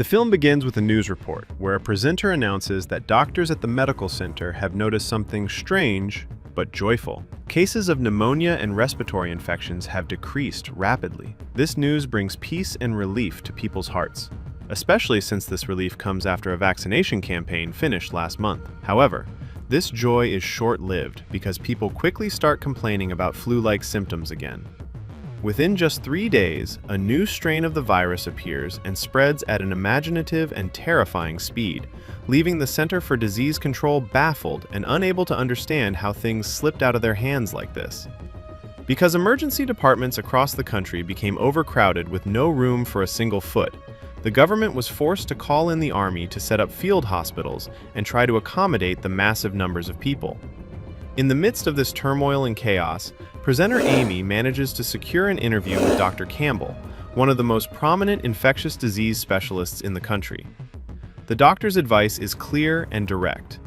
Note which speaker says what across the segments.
Speaker 1: The film begins with a news report, where a presenter announces that doctors at the medical center have noticed something strange but joyful. Cases of pneumonia and respiratory infections have decreased rapidly. This news brings peace and relief to people's hearts, especially since this relief comes after a vaccination campaign finished last month. However, this joy is short-lived because people quickly start complaining about flu-like symptoms again. Within just 3 days, a new strain of the virus appears and spreads at an imaginative and terrifying speed, leaving the Center for Disease Control baffled and unable to understand how things slipped out of their hands like this. Because emergency departments across the country became overcrowded with no room for a single foot, the government was forced to call in the army to set up field hospitals and try to accommodate the massive numbers of people. In the midst of this turmoil and chaos, presenter Amy manages to secure an interview with Dr. Campbell, one of the most prominent infectious disease specialists in the country. The doctor's advice is clear and direct.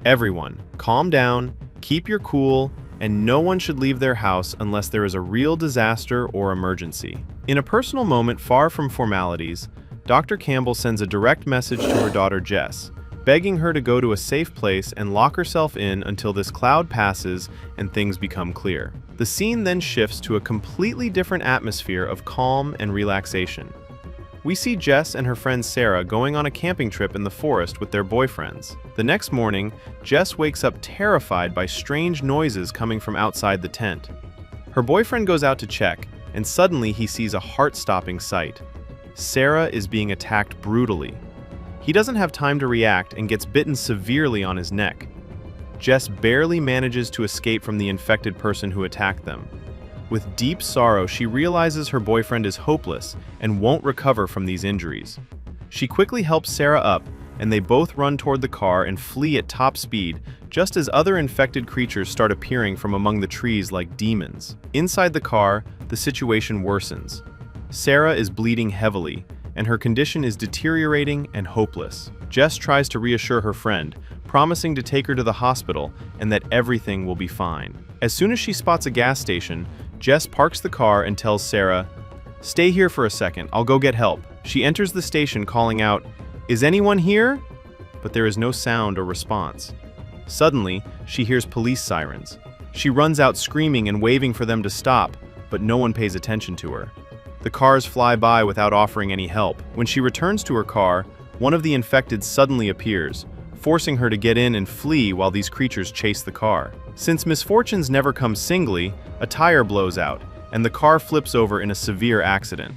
Speaker 1: Everyone, calm down, keep your cool, and no one should leave their house unless there is a real disaster or emergency. In a personal moment far from formalities, Dr. Campbell sends a direct message to her daughter Jess, begging her to go to a safe place and lock herself in until this cloud passes and things become clear. The scene then shifts to a completely different atmosphere of calm and relaxation. We see Jess and her friend Sarah going on a camping trip in the forest with their boyfriends. The next morning, Jess wakes up terrified by strange noises coming from outside the tent. Her boyfriend goes out to check, and suddenly he sees a heart-stopping sight. Sarah is being attacked brutally. He doesn't have time to react and gets bitten severely on his neck. Jess barely manages to escape from the infected person who attacked them. With deep sorrow, she realizes her boyfriend is hopeless and won't recover from these injuries. She quickly helps Sarah up, and they both run toward the car and flee at top speed, just as other infected creatures start appearing from among the trees like demons. Inside the car, the situation worsens. Sarah is bleeding heavily, and her condition is deteriorating and hopeless. Jess tries to reassure her friend, promising to take her to the hospital and that everything will be fine. As soon as she spots a gas station, Jess parks the car and tells Sarah, "Stay here for a second, I'll go get help." She enters the station calling out, "Is anyone here?" But there is no sound or response. Suddenly, she hears police sirens. She runs out screaming and waving for them to stop, but no one pays attention to her. The cars fly by without offering any help. When she returns to her car, one of the infected suddenly appears, forcing her to get in and flee while these creatures chase the car. Since misfortunes never come singly, a tire blows out, and the car flips over in a severe accident.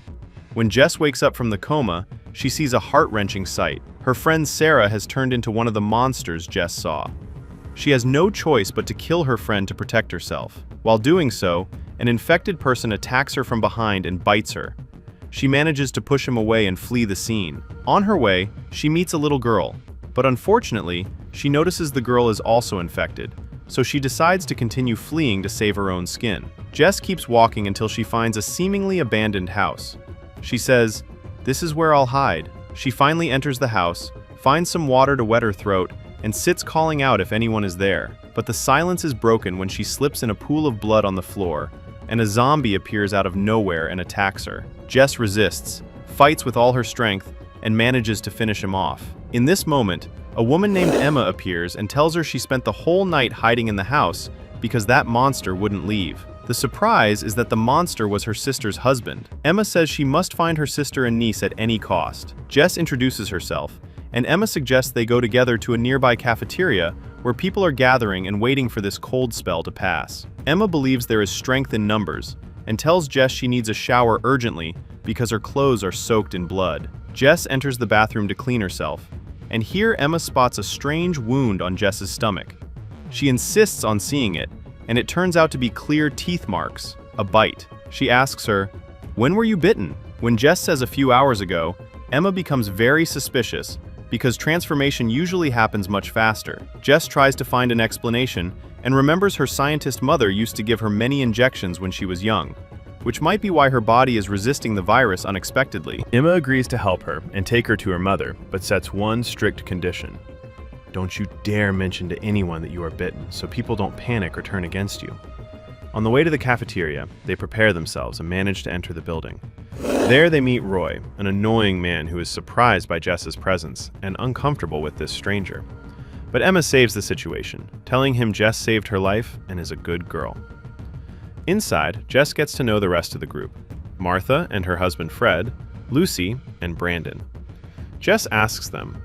Speaker 1: When Jess wakes up from the coma, she sees a heart-wrenching sight. Her friend Sarah has turned into one of the monsters Jess saw. She has no choice but to kill her friend to protect herself. While doing so, an infected person attacks her from behind and bites her. She manages to push him away and flee the scene. On her way, she meets a little girl, but unfortunately, she notices the girl is also infected, so she decides to continue fleeing to save her own skin. Jess keeps walking until she finds a seemingly abandoned house. She says, "This is where I'll hide." She finally enters the house, finds some water to wet her throat, and sits calling out if anyone is there. But the silence is broken when she slips in a pool of blood on the floor, and a zombie appears out of nowhere and attacks her. Jess resists, fights with all her strength, and manages to finish him off. In this moment, a woman named Emma appears and tells her she spent the whole night hiding in the house because that monster wouldn't leave. The surprise is that the monster was her sister's husband. Emma says she must find her sister and niece at any cost. Jess introduces herself, and Emma suggests they go together to a nearby cafeteria where people are gathering and waiting for this cold spell to pass. Emma believes there is strength in numbers and tells Jess she needs a shower urgently because her clothes are soaked in blood. Jess enters the bathroom to clean herself, and here Emma spots a strange wound on Jess's stomach. She insists on seeing it, and it turns out to be clear teeth marks, a bite. She asks her, "When were you bitten?" When Jess says a few hours ago, Emma becomes very suspicious because transformation usually happens much faster. Jess tries to find an explanation and remembers her scientist mother used to give her many injections when she was young, which might be why her body is resisting the virus unexpectedly. Emma agrees to help her and take her to her mother, but sets one strict condition. Don't you dare mention to anyone that you are bitten, so people don't panic or turn against you. On the way to the cafeteria, they prepare themselves and manage to enter the building. There they meet Roy, an annoying man who is surprised by Jess's presence and uncomfortable with this stranger. But Emma saves the situation, telling him Jess saved her life and is a good girl. Inside, Jess gets to know the rest of the group: Martha and her husband Fred, Lucy, and Brandon. Jess asks them,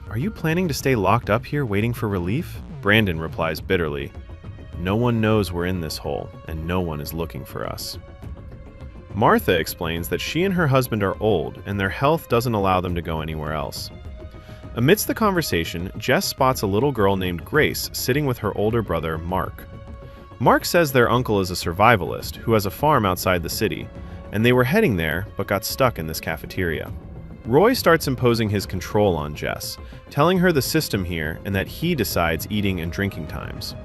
Speaker 1: "Are you planning to stay locked up here waiting for relief?" Brandon replies bitterly, "No one knows we're in this hole, and no one is looking for us." Martha explains that she and her husband are old, and their health doesn't allow them to go anywhere else. Amidst the conversation, Jess spots a little girl named Grace sitting with her older brother, Mark. Mark says their uncle is a survivalist who has a farm outside the city, and they were heading there but got stuck in this cafeteria. Roy starts imposing his control on Jess, telling her the system here and that he decides eating and drinking times.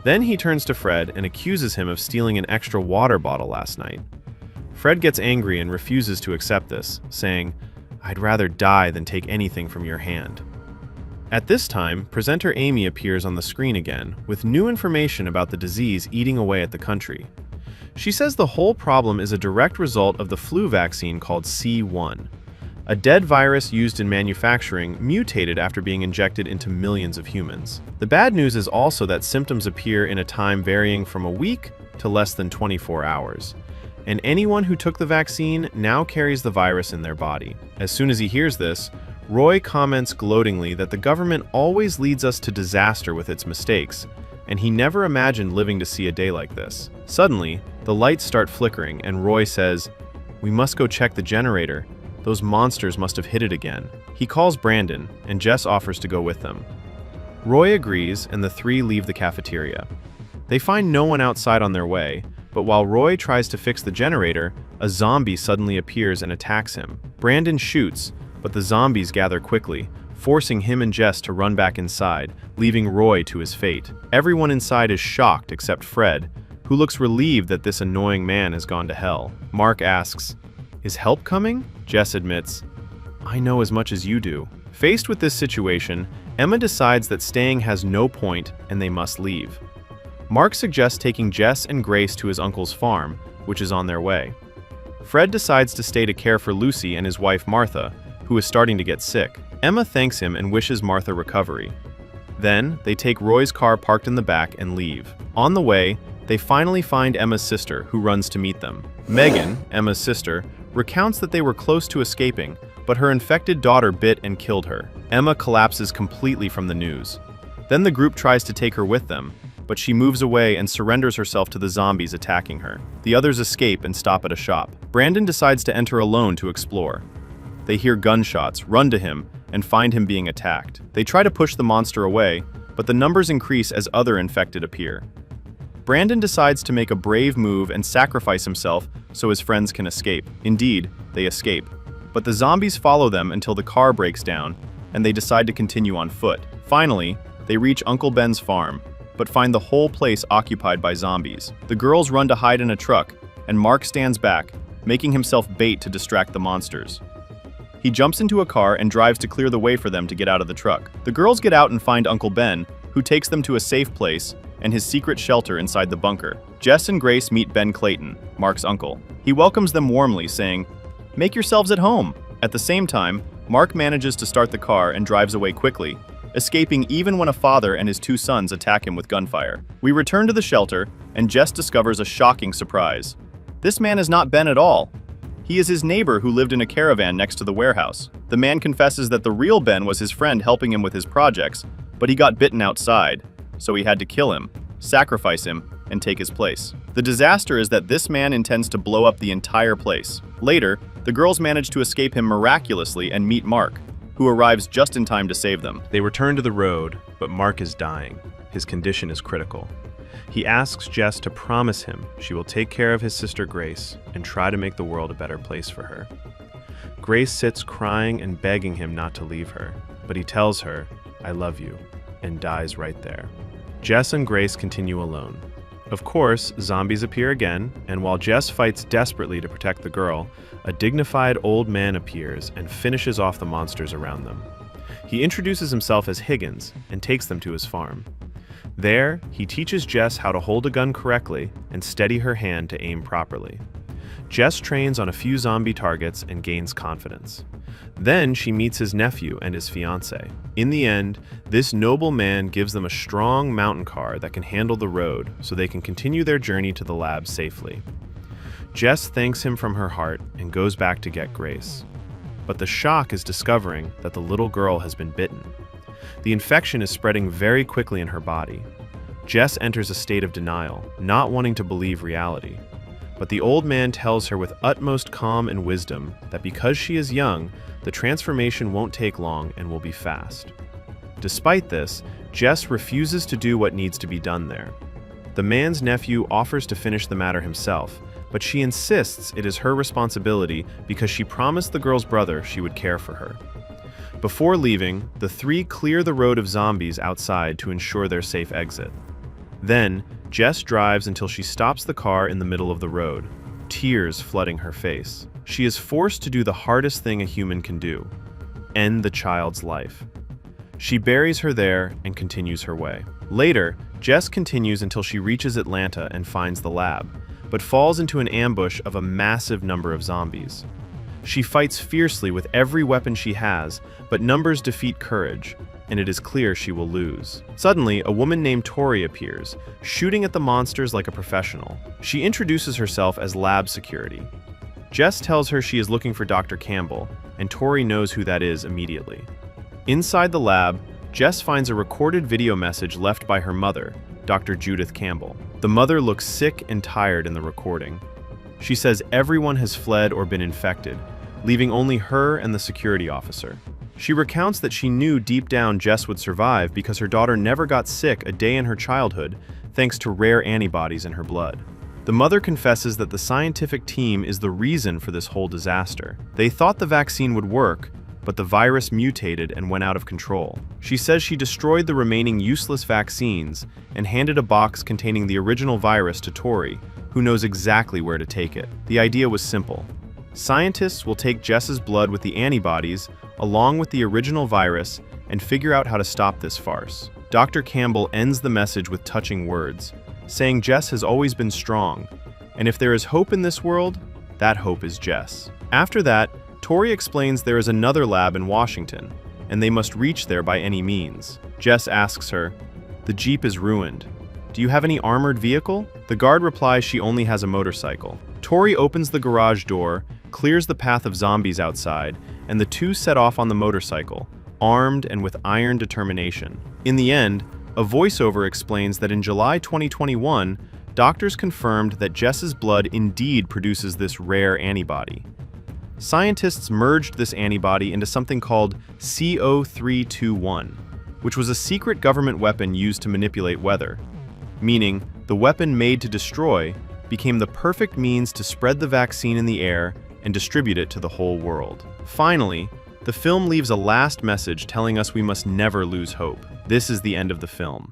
Speaker 1: Then he turns to Fred and accuses him of stealing an extra water bottle last night. Fred gets angry and refuses to accept this, saying, "I'd rather die than take anything from your hand." At this time, presenter Amy appears on the screen again with new information about the disease eating away at the country. She says the whole problem is a direct result of the flu vaccine called C1. A dead virus used in manufacturing mutated after being injected into millions of humans. The bad news is also that symptoms appear in a time varying from a week to less than 24 hours. And anyone who took the vaccine now carries the virus in their body. As soon as he hears this, Roy comments gloatingly that the government always leads us to disaster with its mistakes, and he never imagined living to see a day like this. Suddenly, the lights start flickering, and Roy says, "We must go check the generator. Those monsters must have hit it again." He calls Brandon, and Jess offers to go with them. Roy agrees, and the three leave the cafeteria. They find no one outside on their way, but while Roy tries to fix the generator, a zombie suddenly appears and attacks him. Brandon shoots, but the zombies gather quickly, forcing him and Jess to run back inside, leaving Roy to his fate. Everyone inside is shocked except Fred, who looks relieved that this annoying man has gone to hell. Mark asks, "Is help coming?" Jess admits, "I know as much as you do." Faced with this situation, Emma decides that staying has no point and they must leave. Mark suggests taking Jess and Grace to his uncle's farm, which is on their way. Fred decides to stay to care for Lucy and his wife Martha, who is starting to get sick. Emma thanks him and wishes Martha recovery. Then, they take Roy's car parked in the back and leave. On the way, they finally find Emma's sister, who runs to meet them. Megan, Emma's sister, recounts that they were close to escaping, but her infected daughter bit and killed her. Emma collapses completely from the news. Then the group tries to take her with them, but she moves away and surrenders herself to the zombies attacking her. The others escape and stop at a shop. Brandon decides to enter alone to explore. They hear gunshots, run to him, and find him being attacked. They try to push the monster away, but the numbers increase as other infected appear. Brandon decides to make a brave move and sacrifice himself so his friends can escape. Indeed, they escape. But the zombies follow them until the car breaks down, and they decide to continue on foot. Finally, they reach Uncle Ben's farm, but find the whole place occupied by zombies. The girls run to hide in a truck, and Mark stands back, making himself bait to distract the monsters. He jumps into a car and drives to clear the way for them to get out of the truck. The girls get out and find Uncle Ben, who takes them to a safe place and his secret shelter inside the bunker. Jess and Grace meet Ben Clayton, Mark's uncle. He welcomes them warmly, saying, "Make yourselves at home." At the same time, Mark manages to start the car and drives away quickly, escaping even when a father and his two sons attack him with gunfire. We return to the shelter, and Jess discovers a shocking surprise. This man is not Ben at all. He is his neighbor who lived in a caravan next to the warehouse. The man confesses that the real Ben was his friend helping him with his projects, but he got bitten outside, so he had to kill him, sacrifice him, and take his place. The disaster is that this man intends to blow up the entire place. Later, the girls manage to escape him miraculously and meet Mark, who arrives just in time to save them. They return to the road, but Mark is dying. His condition is critical. He asks Jess to promise him she will take care of his sister Grace and try to make the world a better place for her. Grace sits crying and begging him not to leave her, but he tells her, "I love you," and dies right there. Jess and Grace continue alone. Of course, zombies appear again, and while Jess fights desperately to protect the girl, a dignified old man appears and finishes off the monsters around them. He introduces himself as Higgins and takes them to his farm. There, he teaches Jess how to hold a gun correctly and steady her hand to aim properly. Jess trains on a few zombie targets and gains confidence. Then she meets his nephew and his fiancée. In the end, this noble man gives them a strong mountain car that can handle the road so they can continue their journey to the lab safely. Jess thanks him from her heart and goes back to get Grace. But the shock is discovering that the little girl has been bitten. The infection is spreading very quickly in her body. Jess enters a state of denial, not wanting to believe reality. But the old man tells her with utmost calm and wisdom that because she is young, the transformation won't take long and will be fast. Despite this, Jess refuses to do what needs to be done there. The man's nephew offers to finish the matter himself, but she insists it is her responsibility because she promised the girl's brother she would care for her. Before leaving, the three clear the road of zombies outside to ensure their safe exit. Then, Jess drives until she stops the car in the middle of the road, tears flooding her face. She is forced to do the hardest thing a human can do: end the child's life. She buries her there and continues her way. Later, Jess continues until she reaches Atlanta and finds the lab, but falls into an ambush of a massive number of zombies. She fights fiercely with every weapon she has, but numbers defeat courage, and it is clear she will lose. Suddenly, a woman named Tori appears, shooting at the monsters like a professional. She introduces herself as lab security. Jess tells her she is looking for Dr. Campbell, and Tori knows who that is immediately. Inside the lab, Jess finds a recorded video message left by her mother, Dr. Judith Campbell. The mother looks sick and tired in the recording. She says everyone has fled or been infected, leaving only her and the security officer. She recounts that she knew deep down Jess would survive because her daughter never got sick a day in her childhood thanks to rare antibodies in her blood. The mother confesses that the scientific team is the reason for this whole disaster. They thought the vaccine would work, but the virus mutated and went out of control. She says she destroyed the remaining useless vaccines and handed a box containing the original virus to Tori, who knows exactly where to take it. The idea was simple. Scientists will take Jess's blood with the antibodies, along with the original virus, and figure out how to stop this farce. Dr. Campbell ends the message with touching words, saying Jess has always been strong, and if there is hope in this world, that hope is Jess. After that, Tori explains there is another lab in Washington, and they must reach there by any means. Jess asks her, "The Jeep is ruined. Do you have any armored vehicle?" The guard replies she only has a motorcycle. Tori opens the garage door, clears the path of zombies outside, and the two set off on the motorcycle, armed and with iron determination. In the end, a voiceover explains that in July 2021, doctors confirmed that Jess's blood indeed produces this rare antibody. Scientists merged this antibody into something called CO321, which was a secret government weapon used to manipulate weather, meaning the weapon made to destroy became the perfect means to spread the vaccine in the air and distribute it to the whole world. Finally, the film leaves a last message telling us we must never lose hope. This is the end of the film.